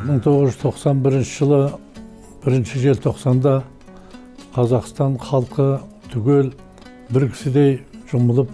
1991 жылы 1 желтоқсанда Қазақстан халқы түгел бір кісідей жұмылып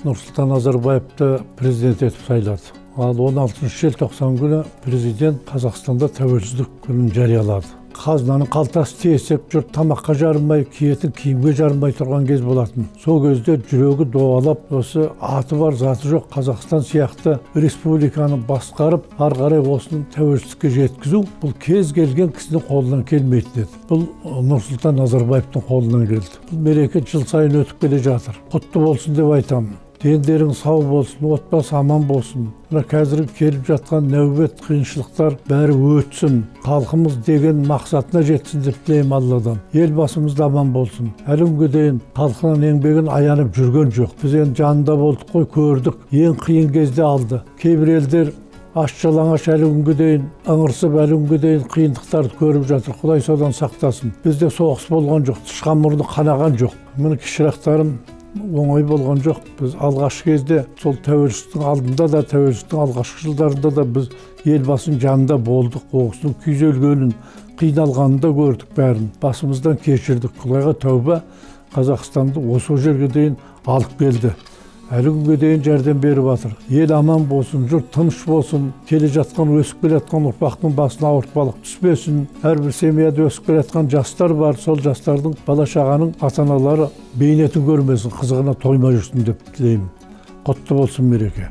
Нұрсұлтан Назарбаевты президент етіп сайлады. Ал 16 желтоқсан күні президент Қазақстанда тәуелсіздік күнін жариялады. Қазынаның қалтасы тесіп, жұрт тамаққа жарымай, киетін киімге жарымай тұрған кез болатын. Сол кезде жүрегі дуалап, осы аты бар, заты жоқ Қазақстан сияқты республиканы басқарып, ары қарай осының тәуелсіздікке жеткізу бұл кез келген кісінің қолынан келмейтін еді. Бұл Нұрсұлтан Назарбаевтың қолынан келді. Бұл мереке жыл сайын өтіп келе жатыр. Құтты болсын деп айтамын. Дендерің сау болсын, отбасы аман болсын. Қазіргі келіп жатқан нәубет қиыншылықтар бәрі өтсін. Халқымыз деген мақсатына жетсін деп тілеймін Алладан. Елбасымыз да аман болсын. Әлі күнге дейін халқының еңбегін аянып жүрген жоқ. Біз енді жанында болдық қой, көрдік. Ең қиын кезде алды. Кейбір елдер аш-жалаңаш әлі күнге дейін ыңырсып, әлі күнге дейін қиындықтарды көріп жатыр. Құдай содан сақтасын. Бізде соғыс болған жоқ, тышқан мұрны қанаған жоқ. Міне кішірақтарым оңай болған жоқ. Біз алғашқы кезде сол тәуелсіздіктің алдында да, тәуелсіздіктің алғашқы жылдарында да біз елбасының жанында болдық. Оғысының күйзелгенін, қиналғанын да көрдік бәрін. Басымыздан кешірдік. Құдайға тәуба, Қазақстанды осы жерге дейін алып келді. Әлі күнге дейін жәрдем беріп жатыр. Ел аман болсын, жұрт тыныш болсын, келе жатқан, өсіп келе жатқан ұрпақтың басына ауыртпалық түспесін. Әрбір семьяда өсіп келе жатқан жастар бар, сол жастардың бала-шағаның ата-аналары бейнетін көрмесін, қызығына тоймай жүрсін деп тілеймін. Құтты болсын мереке.